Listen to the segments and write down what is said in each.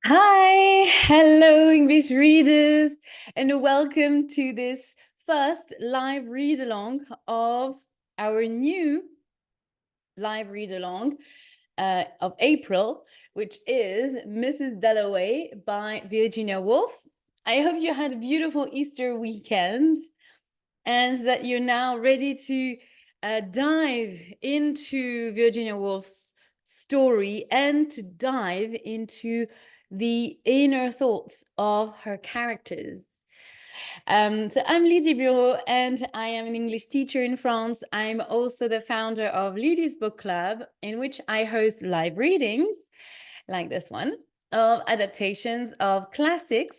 Hi, hello, English readers, and welcome to this first live read along of our new live read along of April, which is Mrs. Dalloway by Virginia Woolf. I hope you had a beautiful Easter weekend and that you're now ready to dive into Virginia Woolf's story and to dive into the inner thoughts of her characters. So I'm Lydie Bureau and I am an English teacher in France. I'm also the founder of Lydie's Book Club, in which I host live readings like this one of adaptations of classics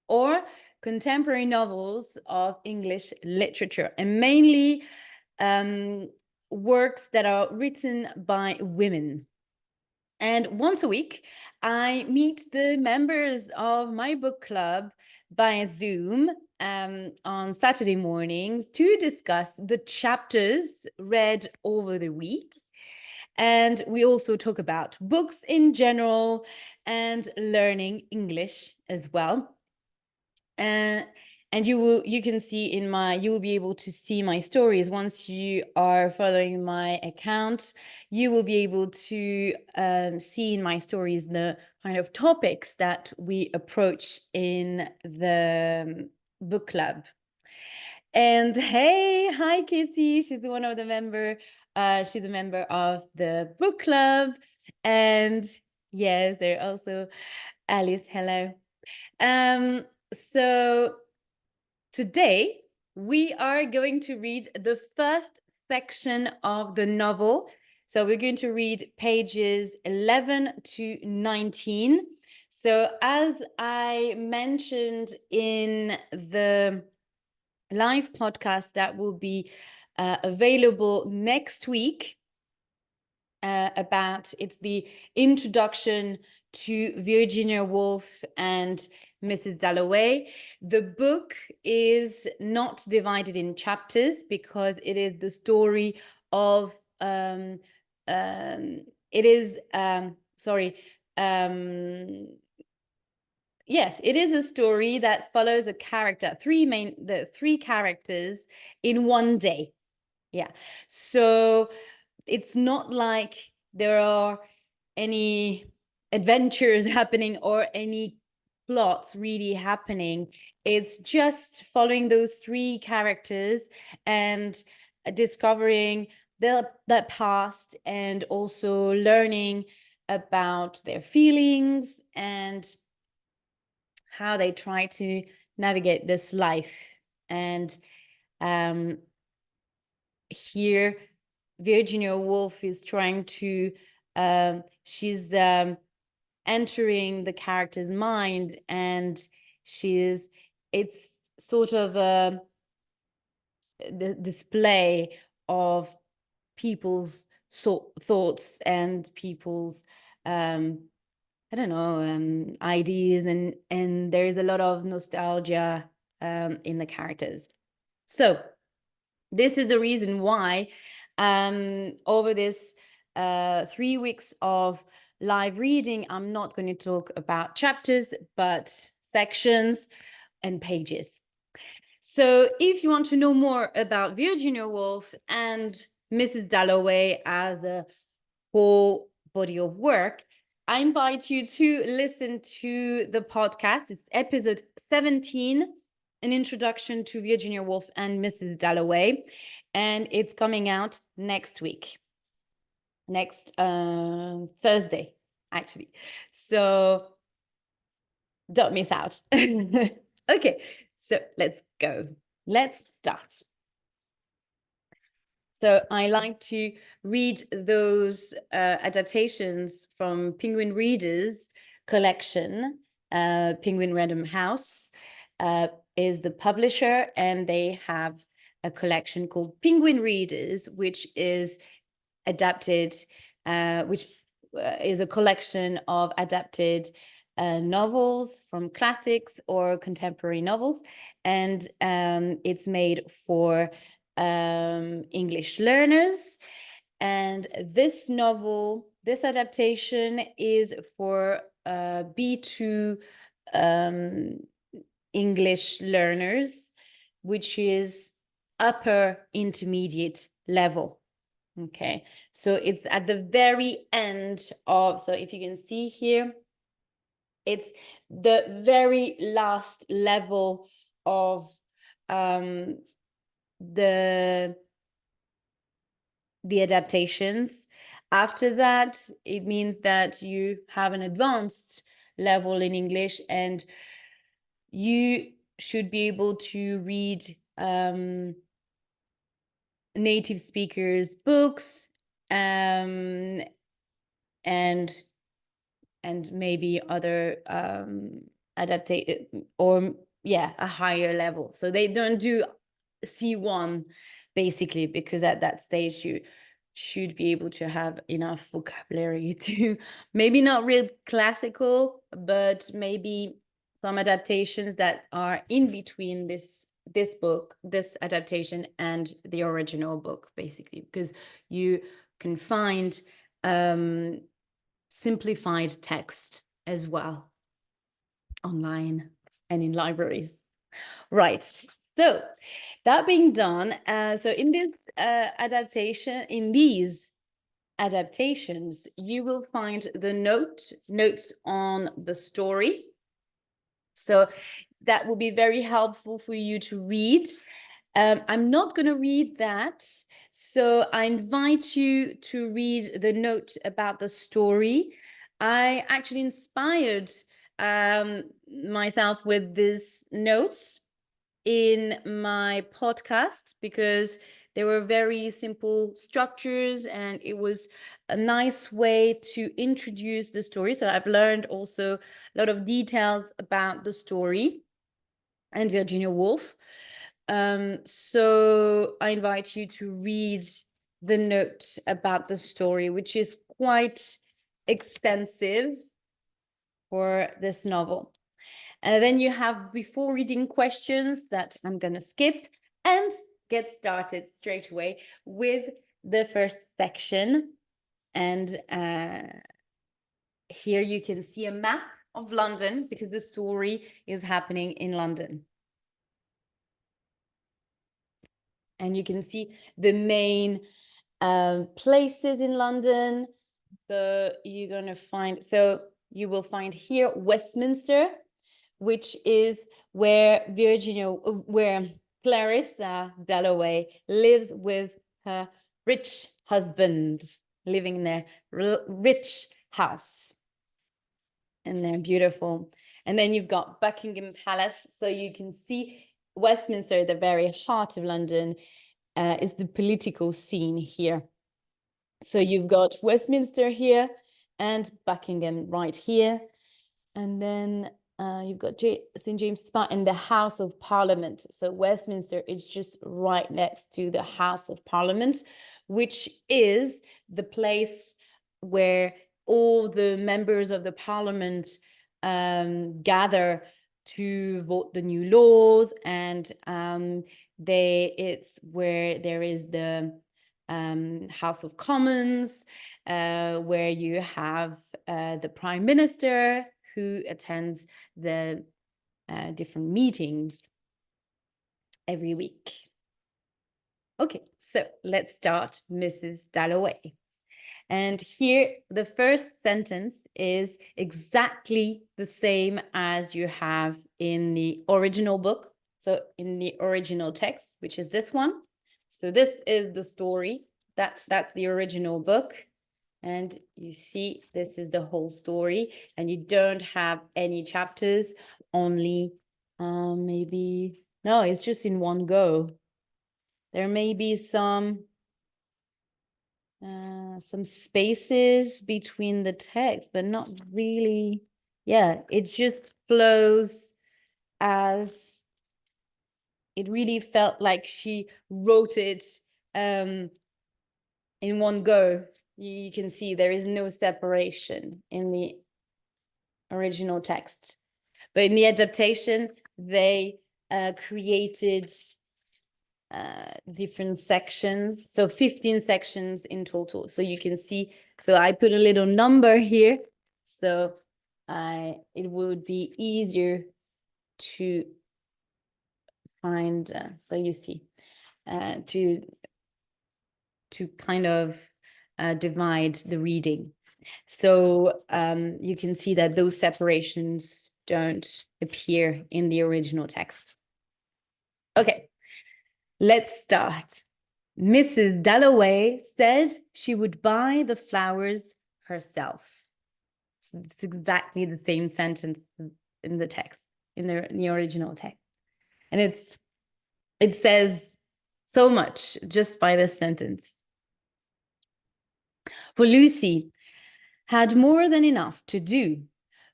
or contemporary novels of English literature, and mainly works that are written by women. And once a week, I meet the members of my book club via Zoom on Saturday mornings to discuss the chapters read over the week. And we also talk about books in general and learning English as well. And you will be able to see my stories once you are following my account. You will be able to see in my stories the kind of topics that we approach in the book club. And hi Kissy, she's one of the member. She's a member of the book club, and yes, there also Alice. Hello. So today we are going to read the first section of the novel. So we're going to read pages 11 to 19. So as I mentioned in the live podcast that will be available next week, it's the introduction to Virginia Woolf and Mrs. Dalloway. The book is not divided in chapters because it is the story of yes, it is a story that follows a character, the three characters in one day. Yeah, so it's not like there are any adventures happening or any plots really happening. It's just following those three characters and discovering their past and also learning about their feelings and how they try to navigate this life. And here Virginia Woolf is trying to she's entering the character's mind, and it's sort of a display of people's thoughts and people's I don't know, ideas, and there's a lot of nostalgia in the characters. So this is the reason why over this 3 weeks of live reading, I'm not going to talk about chapters, but sections and pages. So if you want to know more about Virginia Woolf and Mrs. Dalloway as a whole body of work, I invite you to listen to the podcast. It's episode 17, an introduction to Virginia Woolf and Mrs. Dalloway, and it's coming out next week, next Thursday, actually. So don't miss out. Okay, so let's go. Let's start. So I like to read those adaptations from Penguin Readers collection. Penguin Random House is the publisher, and they have a collection called Penguin Readers, which is adapted, which is a collection of adapted novels from classics or contemporary novels, and it's made for English learners. And this novel, this adaptation is for B2 English learners, which is upper intermediate level. Okay, so it's at the very end of, so if you can see here, it's the very last level of the adaptations. After that, it means that you have an advanced level in English, and you should be able to read native speakers' books, and maybe other adaptate, or yeah, a higher level. So they don't do C1 basically, because at that stage you should be able to have enough vocabulary to maybe not real classical, but maybe some adaptations that are in between this book, this adaptation, and the original book, basically, because you can find simplified text as well online and in libraries. Right. So that being done, so in this adaptation, in these adaptations, you will find the notes on the story. So that will be very helpful for you to read. I'm not going to read that. So I invite you to read the note about the story. I actually inspired myself with these notes in my podcast, because there were very simple structures and it was a nice way to introduce the story. So I've learned also a lot of details about the story and Virginia Woolf. So I invite you to read the note about the story, which is quite extensive for this novel. And then you have before reading questions that I'm going to skip and get started straight away with the first section. And here you can see a map of London, because the story is happening in London. And you can see the main places in London. So you're going to find, so you will find here Westminster, which is where Clarissa Dalloway lives with her rich husband, living in their rich house. And they're beautiful. And then you've got Buckingham Palace. So you can see Westminster, the very heart of London, is the political scene here. So you've got Westminster here and Buckingham right here. And then you've got St. James Park and the House of Parliament. So Westminster is just right next to the House of Parliament, which is the place where all the members of the Parliament gather to vote the new laws, and it's where there is the House of Commons, where you have the Prime Minister who attends the different meetings every week. Okay, so let's start Mrs. Dalloway. And here, the first sentence is exactly the same as you have in the original book. So in the original text, which is this one. So this is the story. That's the original book. And you see, this is the whole story. And you don't have any chapters, only maybe, no, it's just in one go. There may be some spaces between the text, but not really. Yeah, it just flows as it really felt like she wrote it in one go. You can see there is no separation in the original text. But in the adaptation, they created different sections, so 15 sections in total. So you can see, so I put a little number here. So it would be easier to find, so you see, to kind of divide the reading. So you can see that those separations don't appear in the original text. Okay, let's start. Mrs. Dalloway said she would buy the flowers herself. So it's exactly the same sentence in the text, in the original text. And it says so much just by this sentence. For Lucy had more than enough to do.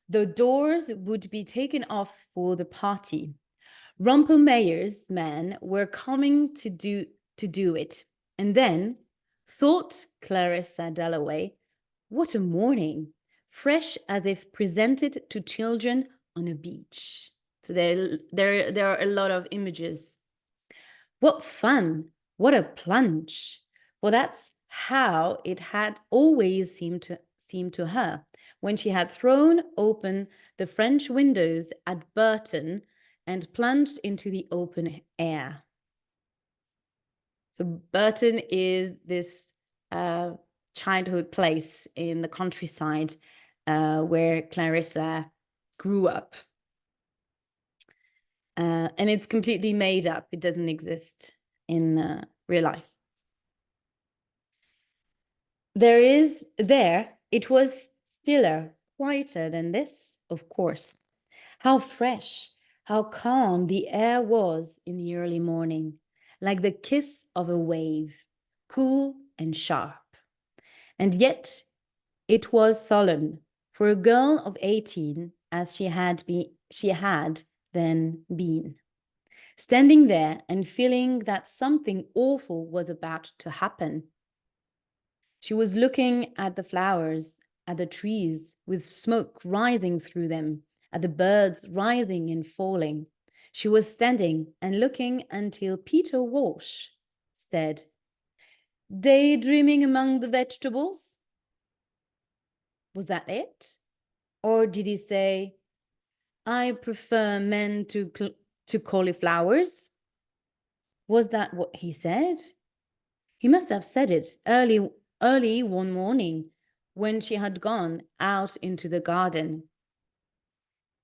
The doors would be taken off for the party. Rumpelmayer's men were coming to do it. And then, thought Clarissa Dalloway, what a morning, fresh as if presented to children on a beach. So there are a lot of images. What fun, what a plunge. Well, that's how it had always seemed to her when she had thrown open the French windows at Burton and plunged into the open air. So Burton is this childhood place in the countryside where Clarissa grew up. And it's completely made up. It doesn't exist in real life. It was stiller, quieter than this, of course. How fresh, how calm the air was in the early morning, like the kiss of a wave, cool and sharp. And yet it was solemn for a girl of 18, as she had then been. Standing there and feeling that something awful was about to happen. She was looking at the flowers, at the trees with smoke rising through them, at the birds rising and falling. She was standing and looking until Peter Walsh said, "Daydreaming among the vegetables?" Was that it? Or did he say, "I prefer men to cauliflowers"? Was that what he said? He must have said it early one morning when she had gone out into the garden.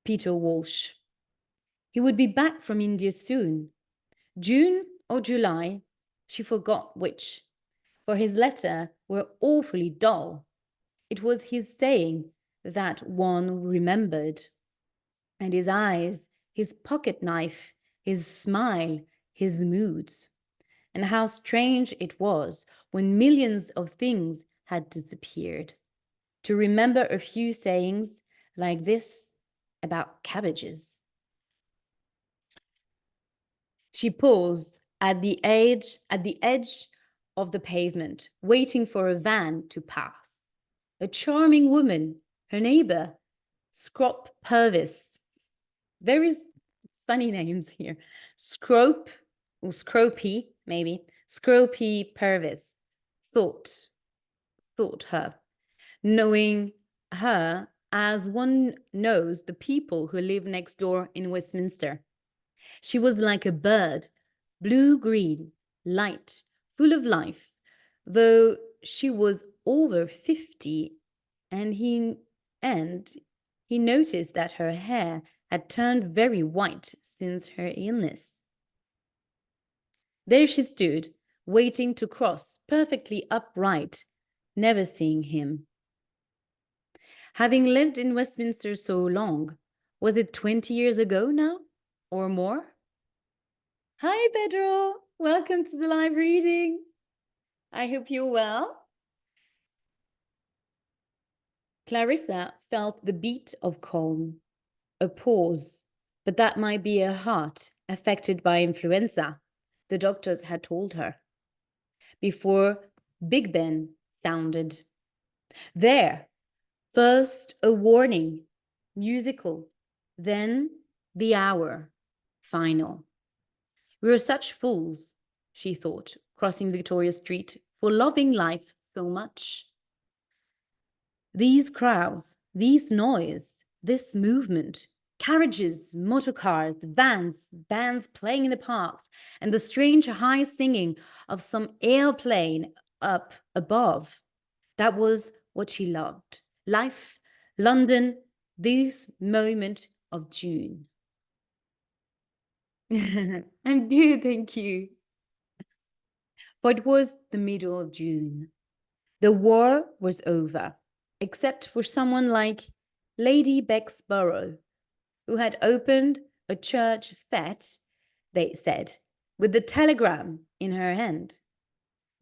Peter Walsh. He would be back from India soon. June or July, she forgot which, for his letters were awfully dull. It was his saying that one remembered. And his eyes, his pocket knife, his smile, his moods. And how strange it was when millions of things had disappeared. To remember a few sayings like this about cabbages. She paused at the edge of the pavement, waiting for a van to pass. A charming woman, her neighbor, Scrop Purvis. Very funny names here. Scrope, or Scropey, maybe. Scropey Purvis, thought her, knowing her as one knows the people who live next door in Westminster. She was like a bird, blue-green, light, full of life, though she was over 50, and he noticed that her hair had turned very white since her illness. There she stood, waiting to cross, perfectly upright, never seeing him. Having lived in Westminster so long, was it 20 years ago now, or more? Hi, Pedro. Welcome to the live reading. I hope you're well. Clarissa felt the beat of calm, a pause, but that might be her heart affected by influenza, the doctors had told her. Before Big Ben sounded. There, first a warning, musical, then the hour, final. We were such fools, she thought, crossing Victoria Street, for loving life so much. These crowds, this noise, this movement, carriages, motor cars, vans, bands playing in the parks, and the strange high singing of some airplane up above. That was what she loved. Life, London, this moment of June. I'm good, thank you. For it was the middle of June. The war was over, except for someone like Lady Bexborough, who had opened a church fete, they said, with the telegram in her hand.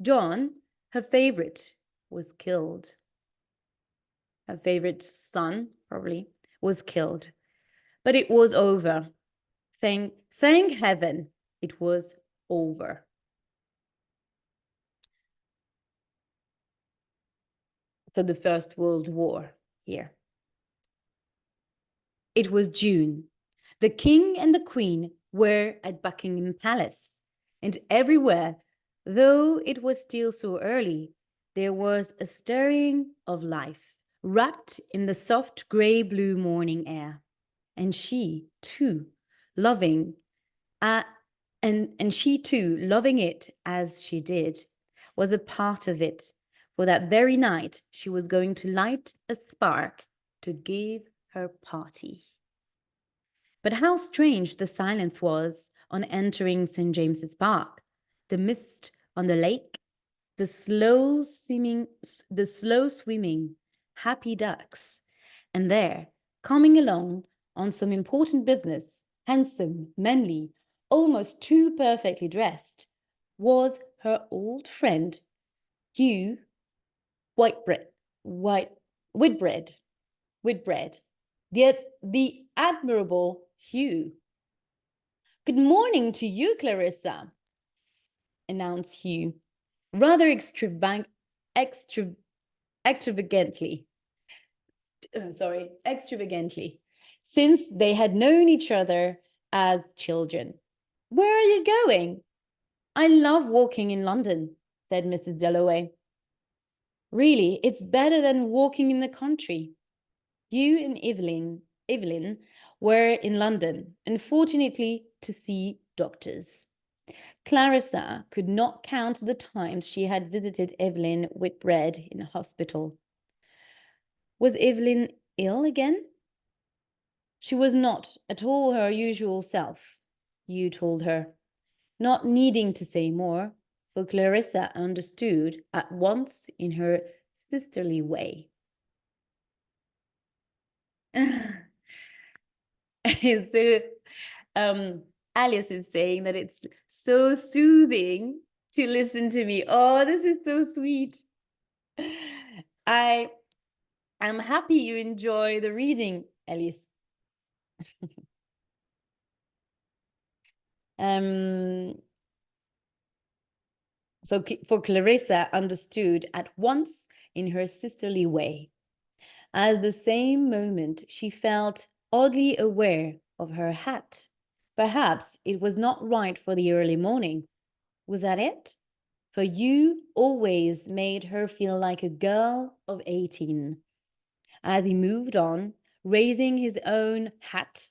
John, her favourite, was killed. Her favourite son, probably, was killed. But it was over. Thank heaven it was over. So the First World War here. It was June. The king and the queen were at Buckingham Palace, and everywhere, though it was still so early, there was a stirring of life, wrapped in the soft grey-blue morning air. And she, too, loving and she too, loving it as she did, was a part of it. For that very night, she was going to light a spark to give her party. But how strange the silence was on entering St. James's Park. The mist on the lake, the slow swimming, happy ducks, and there, coming along on some important business, handsome, manly, almost too perfectly dressed, was her old friend, Hugh Whitbread, the admirable Hugh. Good morning to you, Clarissa, announced Hugh, rather extravagantly, since they had known each other as children. Where are you going? I love walking in London, said Mrs. Dalloway. Really, it's better than walking in the country. You and Evelyn were in London, unfortunately, to see doctors. Clarissa could not count the times she had visited Evelyn Whitbread in hospital. Was Evelyn ill again? She was not at all her usual self, Hugh told her, not needing to say more, for Clarissa understood at once in her sisterly way. So, Alice is saying that it's so soothing to listen to me. Oh, this is so sweet. I'm happy you enjoy the reading, Alice. So for Clarissa understood at once in her sisterly way. At the same moment, she felt oddly aware of her hat. Perhaps it was not right for the early morning. Was that it? For you always made her feel like a girl of 18. As he moved on, raising his own hat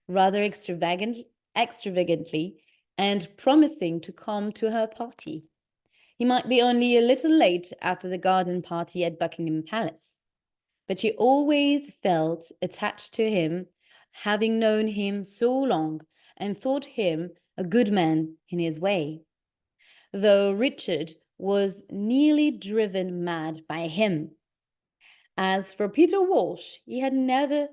rather extravagantly and promising to come to her party. He might be only a little late after the garden party at Buckingham Palace, but she always felt attached to him, having known him so long and thought him a good man in his way, though Richard was nearly driven mad by him. As for Peter Walsh, he had never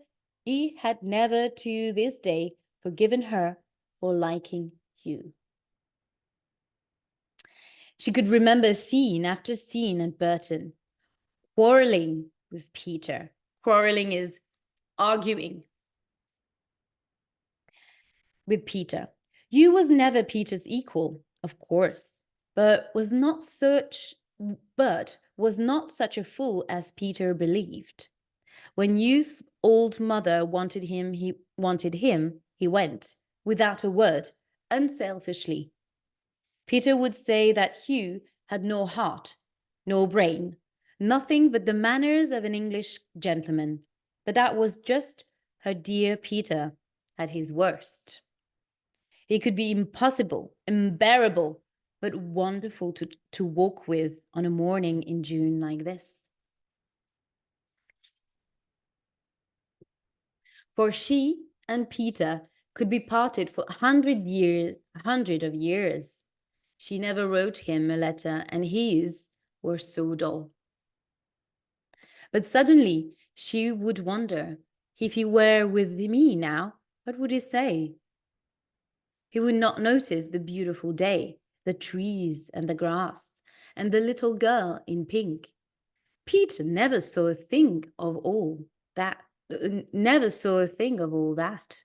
to this day forgiven her for liking Hugh. She could remember scene after scene at Burton, quarrelling with Peter. Quarrelling is arguing with Peter. Hugh was never Peter's equal, of course, but was not such a fool as Peter believed. When Hugh's old mother wanted him, he went, without a word, unselfishly. Peter would say that Hugh had no heart, no brain, nothing but the manners of an English gentleman, but that was just her dear Peter at his worst. He could be impossible, unbearable, but wonderful to walk with on a morning in June like this. For she and Peter could be parted for 100 of years. She never wrote him a letter, and his were so dull. But suddenly she would wonder, if he were with me now, what would he say? He would not notice the beautiful day, the trees and the grass, and the little girl in pink. Peter never saw a thing of all that. Never saw a thing of all that.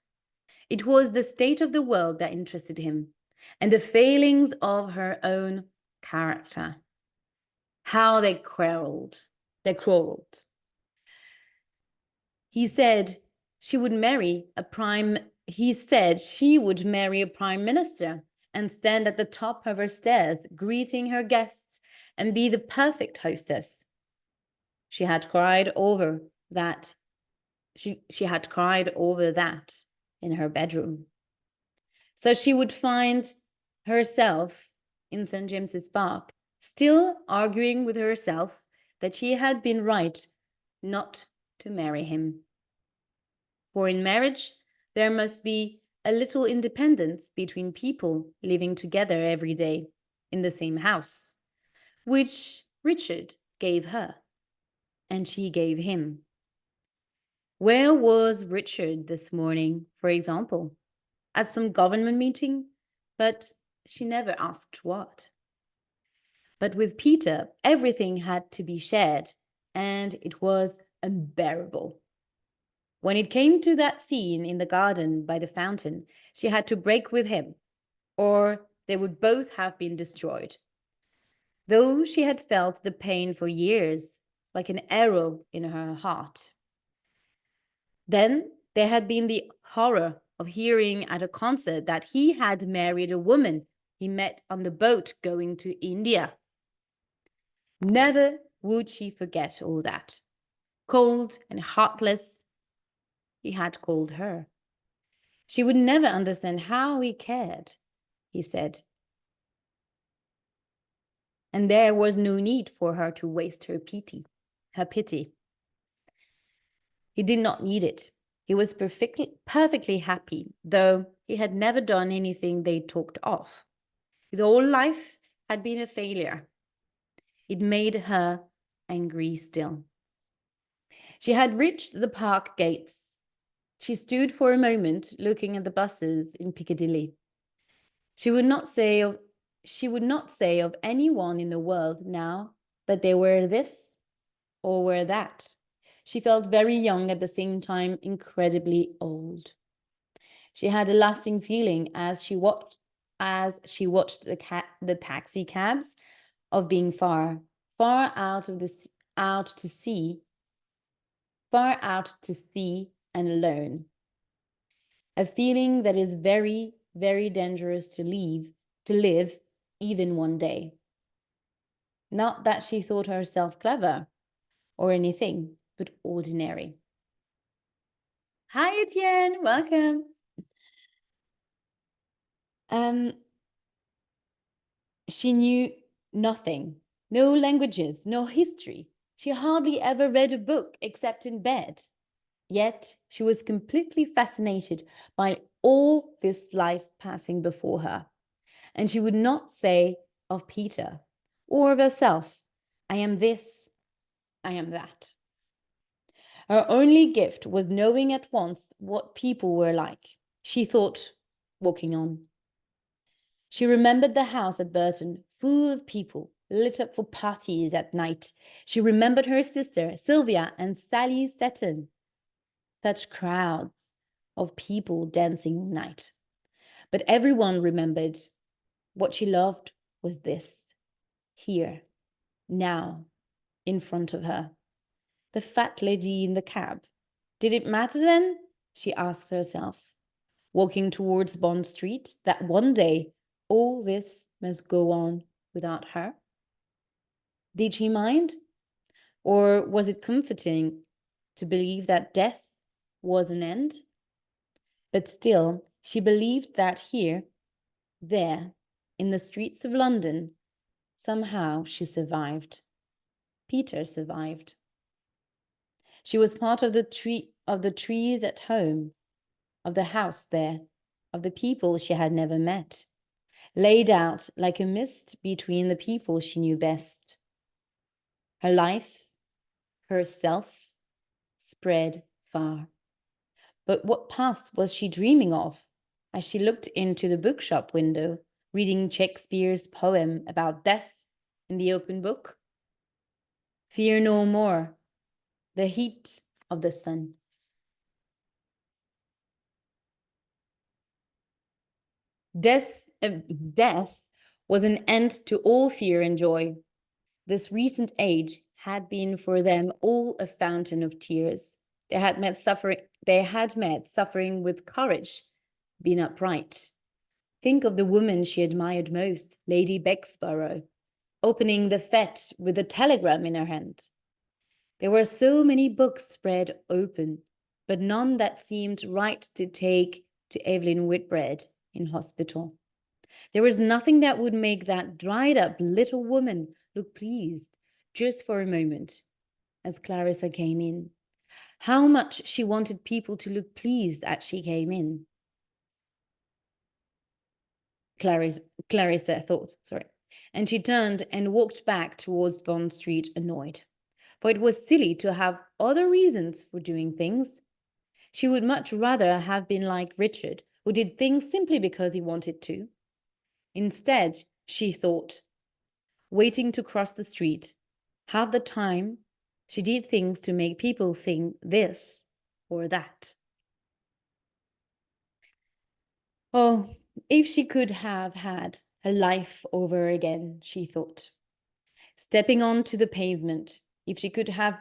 It was the state of the world that interested him, and the failings of her own character. How they quarrelled. He said she would marry a prime minister and stand at the top of her stairs, greeting her guests and be the perfect hostess. She had cried over that. She had cried over that in her bedroom. So she would find herself in St. James's Park, still arguing with herself that she had been right not to marry him. For in marriage, there must be a little independence between people living together every day in the same house, which Richard gave her, and she gave him. Where was Richard this morning, for example? At some government meeting, but she never asked what. But with Peter, everything had to be shared, and it was unbearable. When it came to that scene in the garden by the fountain, she had to break with him, or they would both have been destroyed. Though she had felt the pain for years, like an arrow in her heart. Then there had been the horror of hearing at a concert that he had married a woman he met on the boat going to India. Never would she forget all that. Cold and heartless, he had called her. She would never understand how he cared, he said. And there was no need for her to waste her pity. He did not need it. He was perfectly happy, though he had never done anything they talked of. His whole life had been a failure. It made her angry still. She had reached the park gates. She stood for a moment looking at the buses in Piccadilly. She would not say of anyone in the world now that they were this or were that. She felt very young at the same time incredibly old. She had a lasting feeling as she watched the taxi cabs of being far out to sea and alone. A feeling that is very, very dangerous to live even one day. Not that she thought herself clever or anything, but ordinary. Hi, Etienne, welcome. She knew nothing, no languages, no history. She hardly ever read a book except in bed. Yet she was completely fascinated by all this life passing before her. And she would not say of Peter or of herself, I am this, I am that. Her only gift was knowing at once what people were like. She thought, walking on. She remembered the house at Burton, full of people, lit up for parties at night. She remembered her sister, Sylvia, and Sally Seton. Such crowds of people dancing all night. But everyone remembered what she loved was this, here, now, in front of her. The fat lady in the cab. Did it matter then? She asked herself, walking towards Bond Street, that one day all this must go on without her? Did she mind? Or was it comforting to believe that death was an end. But still, she believed that here, there, in the streets of London, somehow she survived. Peter survived. She was part of the trees at home, of the house there, of the people she had never met, laid out like a mist between the people she knew best. Her life, herself, spread far. But what past was she dreaming of as she looked into the bookshop window, reading Shakespeare's poem about death in the open book? Fear no more, the heat of the sun. Death was an end to all fear and joy. This recent age had been for them all a fountain of tears. They had met suffering with courage, been upright. Think of the woman she admired most, Lady Bexborough, opening the fete with a telegram in her hand. There were so many books spread open, but none that seemed right to take to Evelyn Whitbread in hospital. There was nothing that would make that dried-up little woman look pleased, just for a moment, as Clarissa came in. How much she wanted people to look pleased as she came in. Clarissa thought, and she turned and walked back towards Bond Street annoyed. For it was silly to have other reasons for doing things. She would much rather have been like Richard, who did things simply because he wanted to. Instead, she thought, waiting to cross the street, half the time she did things to make people think this or that. Oh, if she could have had her life over again, she thought. Stepping onto the pavement, if she could have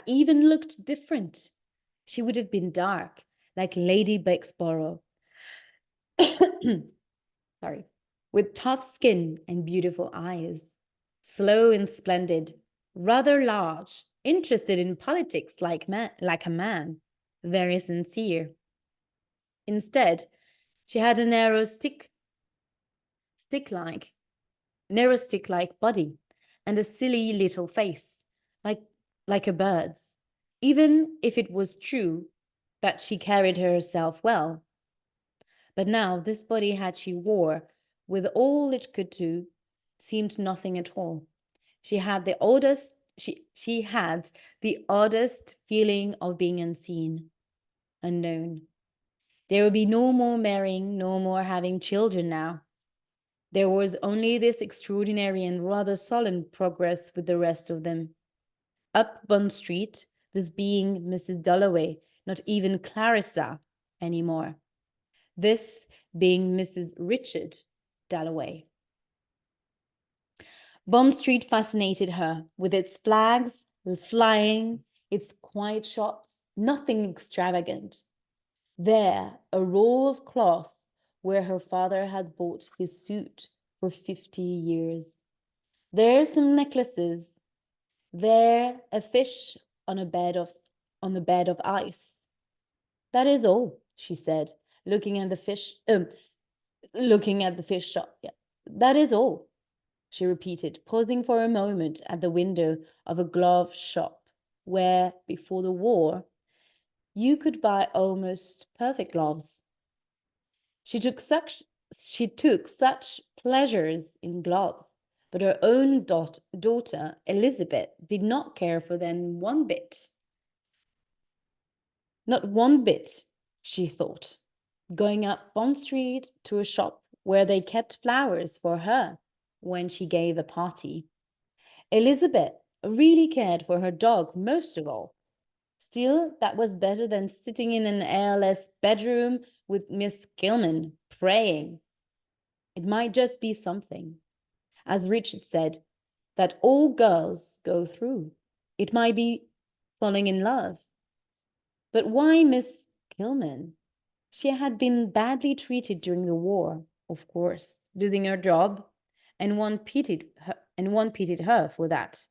even looked different, she would have been dark, like Lady Bexborough. With tough skin and beautiful eyes, slow and splendid, rather large, interested in politics like a man, very sincere. Instead, she had a narrow stick-like body and a silly little face, like a bird's, even if it was true that she carried herself well. But now this body she wore, with all it could do, seemed nothing at all. She had the oddest feeling of being unseen, unknown. There would be no more marrying, no more having children now. There was only this extraordinary and rather solemn progress with the rest of them. Up Bond Street, this being Mrs. Dalloway, not even Clarissa anymore. This being Mrs. Richard Dalloway. Bond Street fascinated her, with its flags flying, its quiet shops, nothing extravagant. There, a roll of cloth where her father had bought his suit for 50 years. There some necklaces. There a fish on a bed of ice. That is all, she said, looking at the fish shop. Yeah, that is all, she repeated, pausing for a moment at the window of a glove shop where, before the war, you could buy almost perfect gloves. She took such pleasures in gloves, but her own daughter, Elizabeth, did not care for them one bit. Not one bit, she thought, going up Bond Street to a shop where they kept flowers for her when she gave a party. Elizabeth really cared for her dog most of all. Still, that was better than sitting in an airless bedroom with Miss Kilman, praying. It might just be something, as Richard said, that all girls go through. It might be falling in love. But why Miss Kilman? She had been badly treated during the war, of course, losing her job, and one pitied her for that.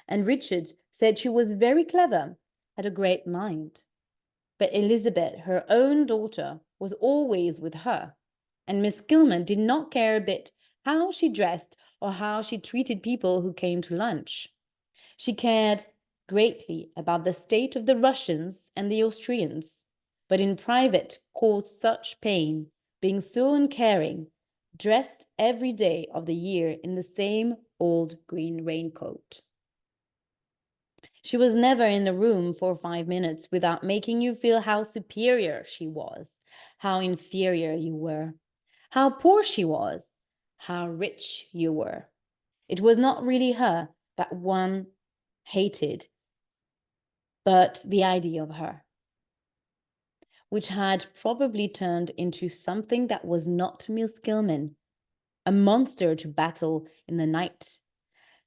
And Richard said she was very clever, had a great mind. But Elizabeth, her own daughter, was always with her, and Miss Kilman did not care a bit how she dressed or how she treated people who came to lunch. She cared greatly about the state of the Russians and the Austrians, but in private caused such pain, being so uncaring, dressed every day of the year in the same old green raincoat. She was never in the room for 5 minutes without making you feel how superior she was, how inferior you were, how poor she was, how rich you were. It was not really her that one hated, but the idea of her, which had probably turned into something that was not Miss Kilman, a monster to battle in the night.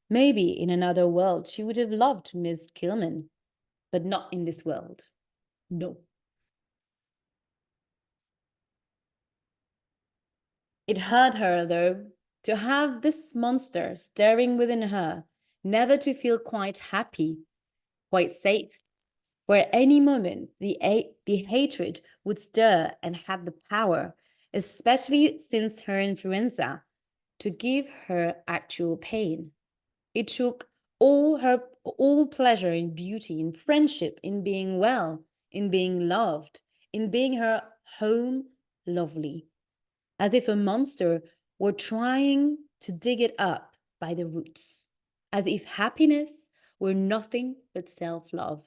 Maybe in another world she would have loved Miss Kilman, but not in this world. No. It hurt her, though, to have this monster stirring within her, never to feel quite happy, quite safe, where any moment the hatred would stir and had the power, especially since her influenza, to give her actual pain. It took all pleasure in beauty, in friendship, in being well, in being loved, in being her home lovely, as if a monster were trying to dig it up by the roots, as if happiness were nothing but self-love.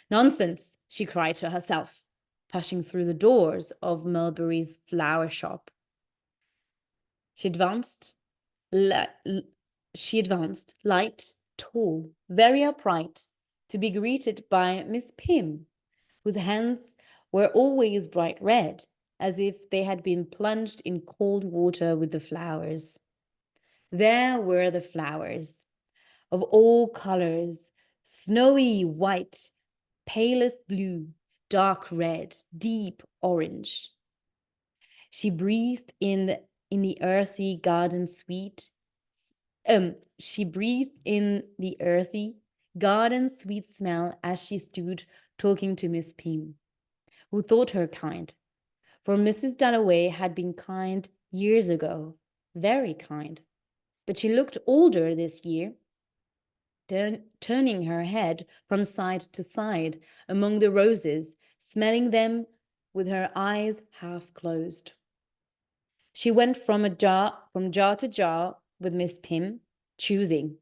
Nonsense, she cried to herself, pushing through the doors of Mulberry's flower shop. She advanced, light, tall, very upright, to be greeted by Miss Pym, whose hands were always bright red, as if they had been plunged in cold water with the flowers. There were the flowers, of all colors, snowy white, palest blue, dark red, deep orange. She breathed in the earthy garden sweet. She breathed in the earthy garden sweet smell as she stood talking to Miss Pym, who thought her kind. For Mrs. Dalloway had been kind years ago, very kind. But she looked older this year, turning her head from side to side among the roses, smelling them with her eyes half closed. She went from jar to jar with Miss Pym, choosing.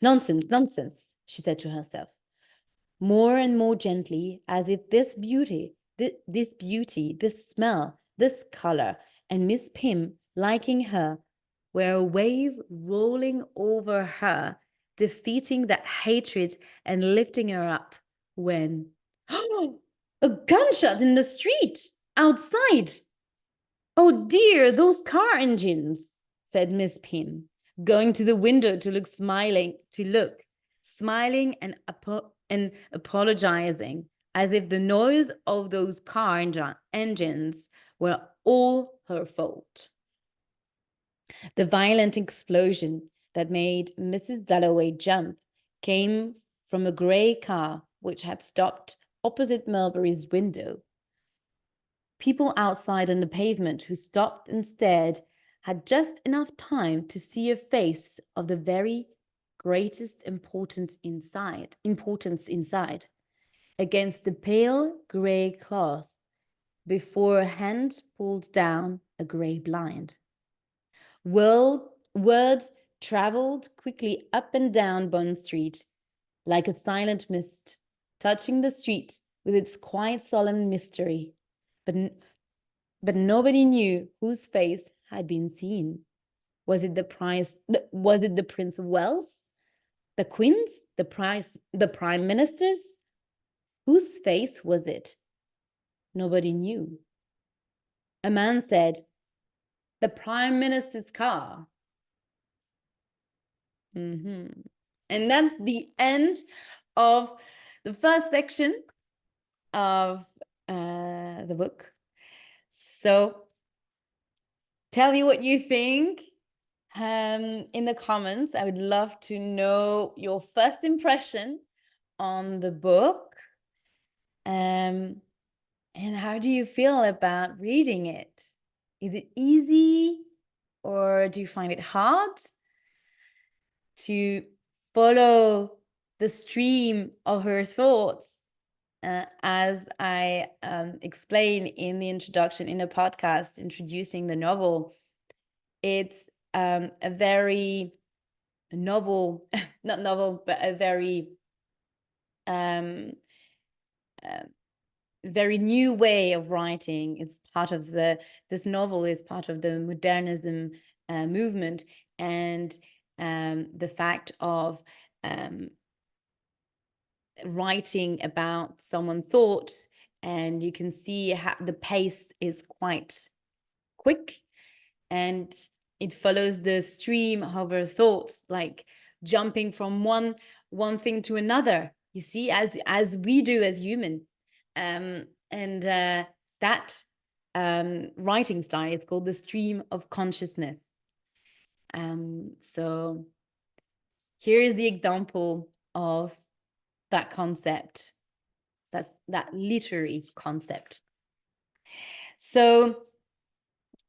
Nonsense, nonsense, she said to herself, more and more gently, as if this beauty, this smell, this color, and Miss Pym liking her were a wave rolling over her, defeating that hatred and lifting her up when a gunshot in the street outside. Oh dear, those car engines, said Miss Pym, going to the window to look, smiling and apologizing, as if the noise of those car engines were all her fault. The violent explosion that made Mrs. Dalloway jump came from a grey car which had stopped opposite Mulberry's window. People outside on the pavement who stopped and stared had just enough time to see a face of the very greatest importance inside, against the pale grey cloth before a hand pulled down a grey blind. Words travelled quickly up and down Bond Street like a silent mist, touching the street with its quiet solemn mystery. But nobody knew whose face had been seen. Was it the Prince of Wales? The Queen's? The Prime Minister's? Whose face was it? Nobody knew. A man said, "The Prime Minister's car." And that's the end of the first section of the book. So tell me what you think in the comments. I would love to know your first impression on the book. And how do you feel about reading it? Is it easy, or do you find it hard to follow the stream of her thoughts? As I explain in the introduction in the podcast introducing the novel, it's a very novel, not novel, but a very very new way of writing. It's part of this novel is part of the modernism movement, and the fact of writing about someone's thought, and you can see how the pace is quite quick, and it follows the stream of her thoughts, like jumping from one thing to another, you see, as we do as human. That writing style is called the stream of consciousness. So here is the example of that concept, that literary concept. So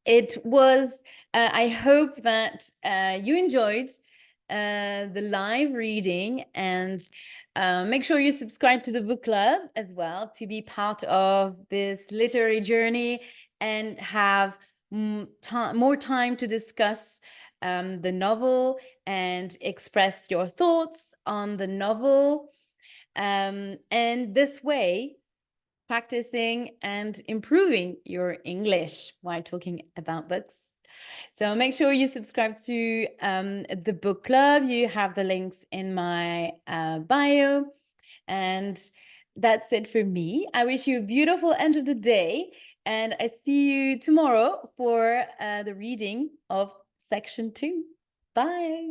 it was, I hope that you enjoyed the live reading, and make sure you subscribe to the book club as well to be part of this literary journey and have more time to discuss the novel and express your thoughts on the novel. And this way, practicing and improving your English while talking about books. So make sure you subscribe to the book club. You have the links in my bio. And that's it for me. I wish you a beautiful end of the day. And I see you tomorrow for the reading of section 2. Bye.